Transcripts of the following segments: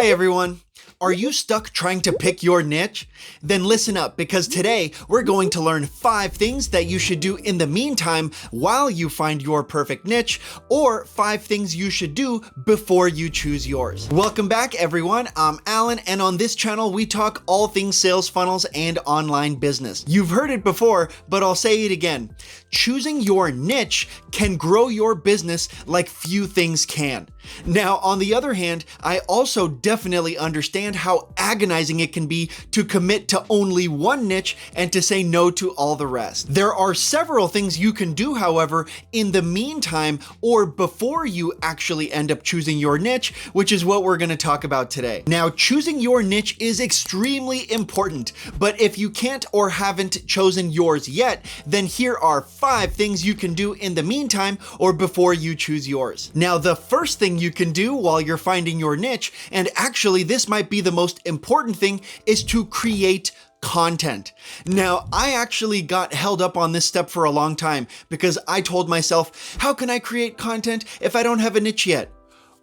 Hi everyone. Are you stuck trying to pick your niche? Then listen up, because today we're going to learn 5 things that you should do in the meantime while you find your perfect niche, or 5 things you should do before you choose yours. Welcome back everyone, I'm Alan, and on this channel we talk all things sales funnels and online business. You've heard it before, but I'll say it again. Choosing your niche can grow your business like few things can. Now, on the other hand, I also definitely understand how agonizing it can be to commit to only one niche and to say no to all the rest. There are several things you can do, however, in the meantime or before you actually end up choosing your niche, which is what we're going to talk about today. Now, choosing your niche is extremely important, but if you can't or haven't chosen yours yet, then here are 5 things you can do in the meantime or before you choose yours. Now, the first thing you can do while you're finding your niche, and actually this might be the most important thing, is to create content. Now, I actually got held up on this step for a long time because I told myself, how can I create content if I don't have a niche yet?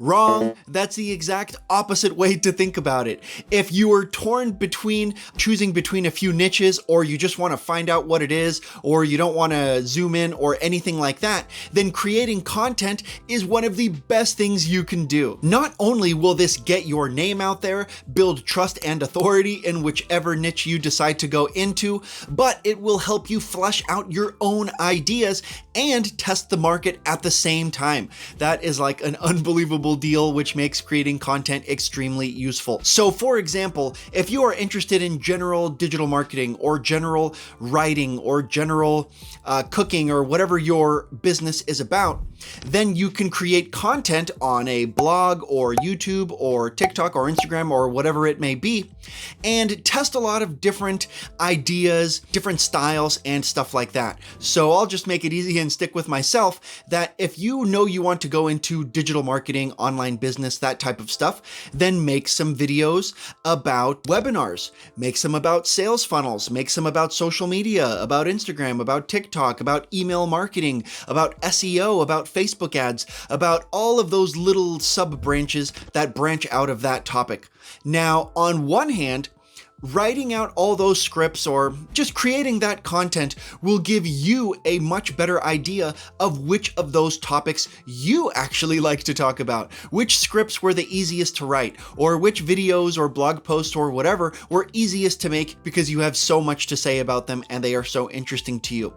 Wrong. That's the exact opposite way to think about it. If you are torn between choosing between a few niches, or you just want to find out what it is, or you don't want to zoom in or anything like that, then creating content is one of the best things you can do. Not only will this get your name out there, build trust and authority in whichever niche you decide to go into, but it will help you flesh out your own ideas and test the market at the same time. That is like an unbelievable deal, which makes creating content extremely useful. So for example, if you are interested in general digital marketing or general writing or general cooking or whatever your business is about, then you can create content on a blog or YouTube or TikTok or Instagram or whatever it may be, and test a lot of different ideas, different styles and stuff like that. So I'll just make it easy and stick with myself that if you know you want to go into digital marketing, online business, that type of stuff, then make some videos about webinars, make some about sales funnels, make some about social media, about Instagram, about TikTok, about email marketing, about SEO, about Facebook ads, about all of those little sub branches that branch out of that topic. Now, on one hand, writing out all those scripts or just creating that content will give you a much better idea of which of those topics you actually like to talk about, which scripts were the easiest to write, or which videos or blog posts or whatever were easiest to make because you have so much to say about them and they are so interesting to you.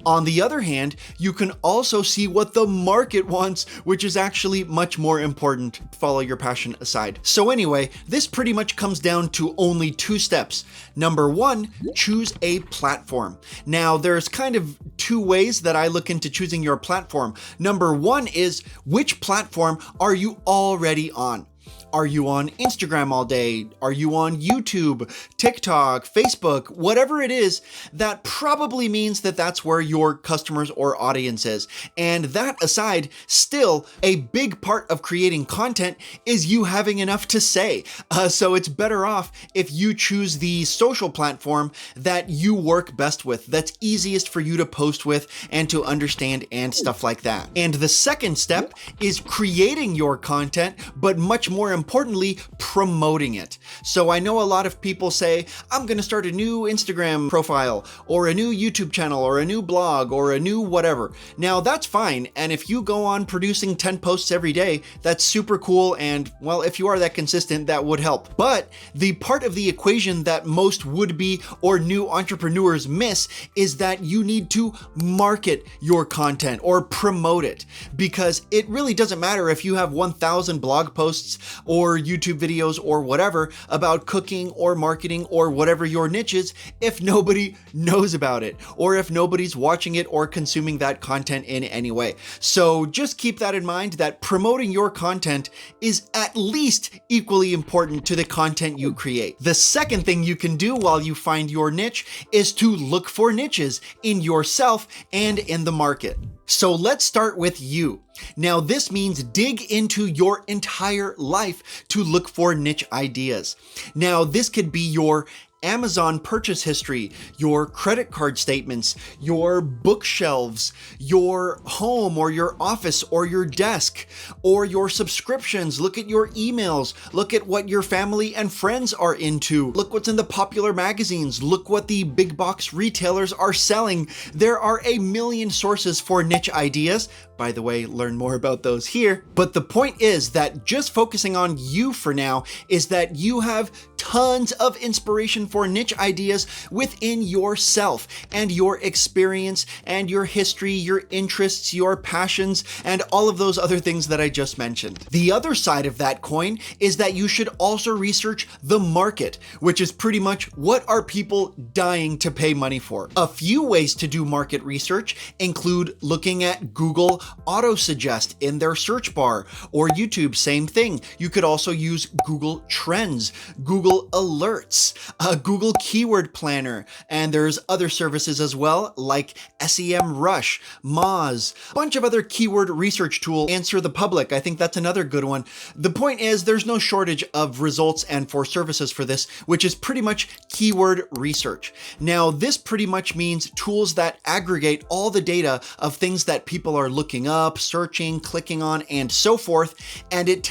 On the other hand, you can also see what the market wants, which is actually much more important. Follow your passion aside. So anyway, this pretty much comes down to only 2 steps. Number 1, choose a platform. Now, there's kind of 2 ways that I look into choosing your platform. Number 1 is, which platform are you already on? Are you on Instagram all day? Are you on YouTube, TikTok, Facebook, whatever it is? That probably means that that's where your customers or audience is. And that aside, still a big part of creating content is you having enough to say. So it's better off if you choose the social platform that you work best with, that's easiest for you to post with and to understand and stuff like that. And the second step is creating your content, but much more importantly, promoting it. So I know a lot of people say, I'm going to start a new Instagram profile or a new YouTube channel or a new blog or a new whatever. Now that's fine. And if you go on producing 10 posts every day, that's super cool. And well, if you are that consistent, that would help. But the part of the equation that most would-be or new entrepreneurs miss is that you need to market your content or promote it, because it really doesn't matter if you have 1,000 blog posts or YouTube videos or whatever about cooking or marketing or whatever your niche is if nobody knows about it, or if nobody's watching it or consuming that content in any way. So just keep that in mind, that promoting your content is at least equally important to the content you create. The second thing you can do while you find your niche is to look for niches in yourself and in the market. So let's start with you. Now, this means dig into your entire life to look for niche ideas. Now, this could be your Amazon purchase history, your credit card statements, your bookshelves, your home or your office or your desk, or your subscriptions. Look at your emails. Look at what your family and friends are into. Look what's in the popular magazines. Look what the big box retailers are selling. There are a million sources for niche ideas. By the way, learn more about those here. But the point is that just focusing on you for now is that you have tons of inspiration for niche ideas within yourself and your experience and your history, your interests, your passions, and all of those other things that I just mentioned. The other side of that coin is that you should also research the market, which is pretty much what are people dying to pay money for. A few ways to do market research include looking at Google auto-suggest in their search bar, or YouTube, same thing. You could also use Google Trends, Google Alerts, Google Keyword Planner, and there's other services as well like SEMrush, Moz, a bunch of other keyword research tools. Answer the Public, I think that's another good one. The point is there's no shortage of results and for services for this, which is pretty much keyword research. Now, this pretty much means tools that aggregate all the data of things that people are looking up, searching, clicking on, and so forth, and it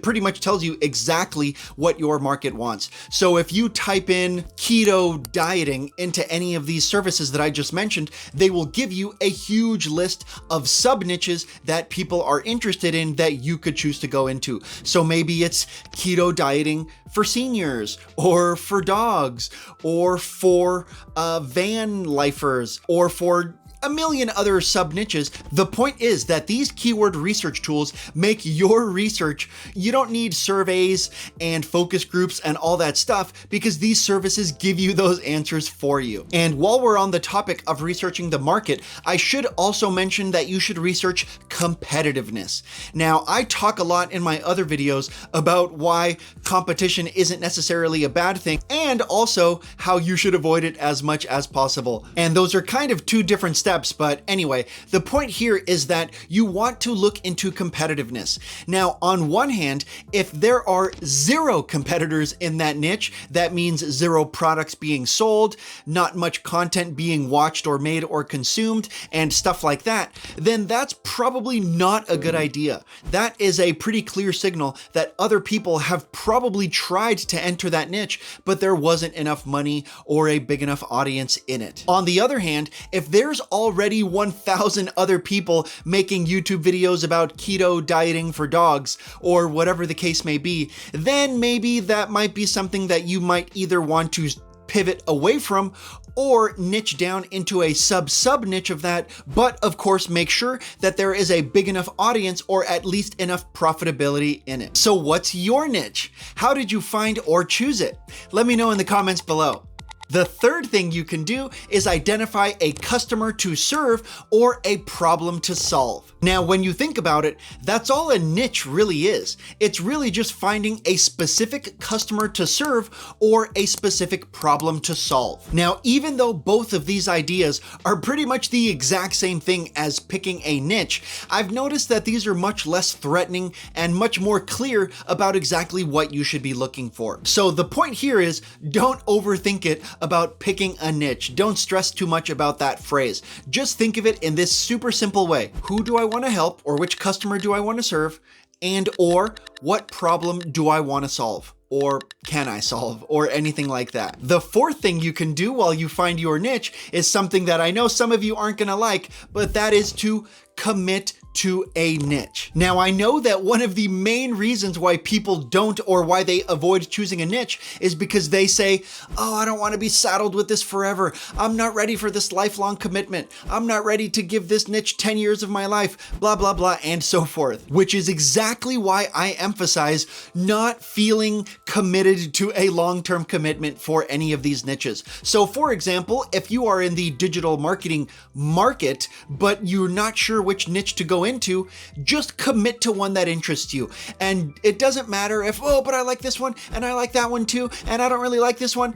pretty much tells you exactly what your market wants. So if you type in keto dieting into any of these services that I just mentioned, they will give you a huge list of sub niches that people are interested in that you could choose to go into. So maybe it's keto dieting for seniors, or for dogs, or for van lifers, or for a million other sub niches. The point is that these keyword research tools make your research. You don't need surveys and focus groups and all that stuff because these services give you those answers for you. And while we're on the topic of researching the market, I should also mention that you should research competitiveness. Now, I talk a lot in my other videos about why competition isn't necessarily a bad thing, and also how you should avoid it as much as possible. And those are kind of two different steps. But anyway, the point here is that you want to look into competitiveness. Now, on one hand, if there are 0 competitors in that niche, that means 0 products being sold, not much content being watched or made or consumed, and stuff like that, then that's probably not a good idea. That is a pretty clear signal that other people have probably tried to enter that niche, but there wasn't enough money or a big enough audience in it. On the other hand, if there's already 1,000 other people making YouTube videos about keto dieting for dogs, or whatever the case may be, then maybe that might be something that you might either want to pivot away from or niche down into a sub niche of that, but of course make sure that there is a big enough audience or at least enough profitability in it. So what's your niche? How did you find or choose it? Let me know in the comments below. The third thing you can do is identify a customer to serve or a problem to solve. Now, when you think about it, that's all a niche really is. It's really just finding a specific customer to serve or a specific problem to solve. Now, even though both of these ideas are pretty much the exact same thing as picking a niche, I've noticed that these are much less threatening and much more clear about exactly what you should be looking for. So the point here is don't overthink it about picking a niche. Don't stress too much about that phrase. Just think of it in this super simple way. Who do I want to help, or which customer do I want to serve, and or what problem do I want to solve? Or can I solve, or anything like that. The fourth thing you can do while you find your niche is something that I know some of you aren't gonna like, but that is to commit to a niche. Now, I know that one of the main reasons why people don't, or why they avoid choosing a niche, is because they say, oh, I don't want to be saddled with this forever. I'm not ready for this lifelong commitment. I'm not ready to give this niche 10 years of my life, blah, blah, blah, and so forth, which is exactly why I emphasize not feeling committed to a long-term commitment for any of these niches. So for example, if you are in the digital marketing market, but you're not sure which niche to go into, just commit to one that interests you. And it doesn't matter if, oh, but I like this one and I like that one too, and I don't really like this one.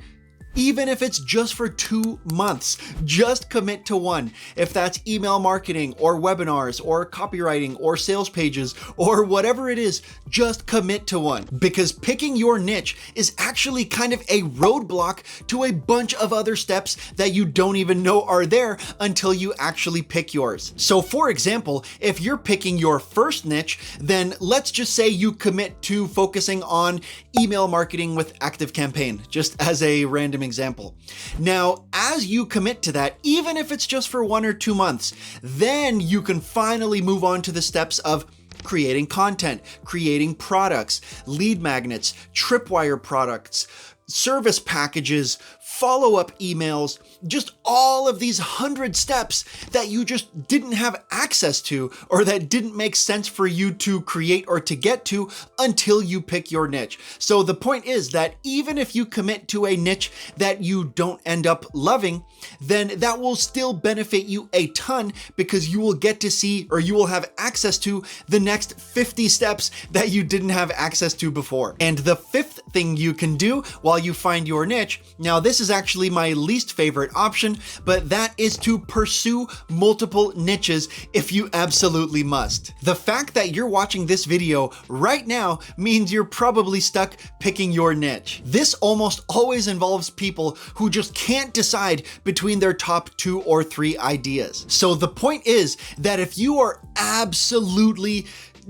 even if it's just for 2 months. Just commit to one. If that's email marketing or webinars or copywriting or sales pages or whatever it is, just commit to one. Because picking your niche is actually kind of a roadblock to a bunch of other steps that you don't even know are there until you actually pick yours. So for example, if you're picking your first niche, then let's just say you commit to focusing on email marketing with ActiveCampaign, just as a random example. Now, as you commit to that, even if it's just for 1 or 2 months, then you can finally move on to the steps of creating content, creating products, lead magnets, tripwire products, service packages, follow-up emails, just all of these 100 steps that you just didn't have access to or that didn't make sense for you to create or to get to until you pick your niche. So the point is that even if you commit to a niche that you don't end up loving, then that will still benefit you a ton because you will get to see or you will have access to the next 50 steps that you didn't have access to before. And the fifth thing you can do while you find your niche, now this is actually my least favorite option, but that is to pursue multiple niches if you absolutely must. The fact that you're watching this video right now means you're probably stuck picking your niche. This almost always involves people who just can't decide between their top 2 or 3 ideas. So the point is that if you are absolutely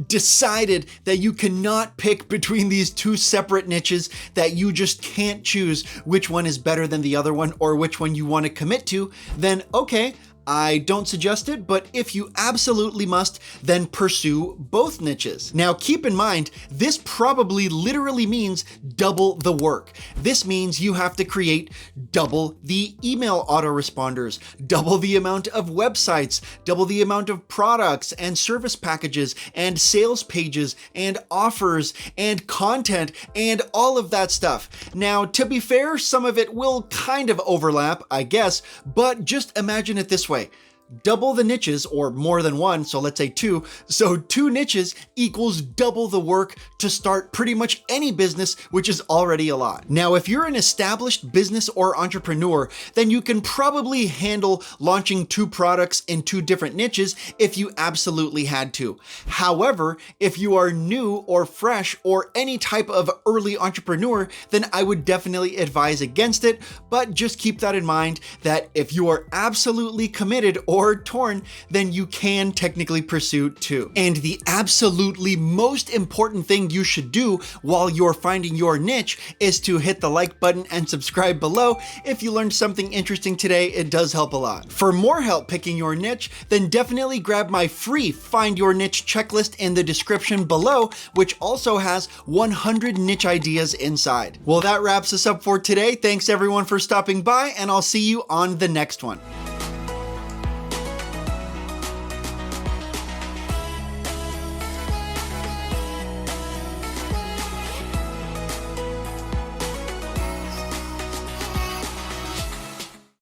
decided that you cannot pick between these 2 separate niches, that you just can't choose which one is better than the other one or which one you want to commit to, then okay, I don't suggest it, but if you absolutely must, then pursue both niches. Now keep in mind, this probably literally means double the work. This means you have to create double the email autoresponders, double the amount of websites, double the amount of products and service packages and sales pages and offers and content and all of that stuff. Now, to be fair, some of it will kind of overlap, I guess, but just imagine it this way. Double the niches, or more than one, so let's say 2. So 2 niches equals double the work to start pretty much any business, which is already a lot. Now, if you're an established business or entrepreneur, then you can probably handle launching 2 products in 2 different niches if you absolutely had to. However, if you are new or fresh or any type of early entrepreneur, then I would definitely advise against it, but just keep that in mind that if you are absolutely committed or torn, then you can technically pursue 2. And the absolutely most important thing you should do while you're finding your niche is to hit the like button and subscribe below. If you learned something interesting today, it does help a lot. For more help picking your niche, then definitely grab my free Find Your Niche checklist in the description below, which also has 100 niche ideas inside. Well, that wraps us up for today. Thanks everyone for stopping by, and I'll see you on the next one.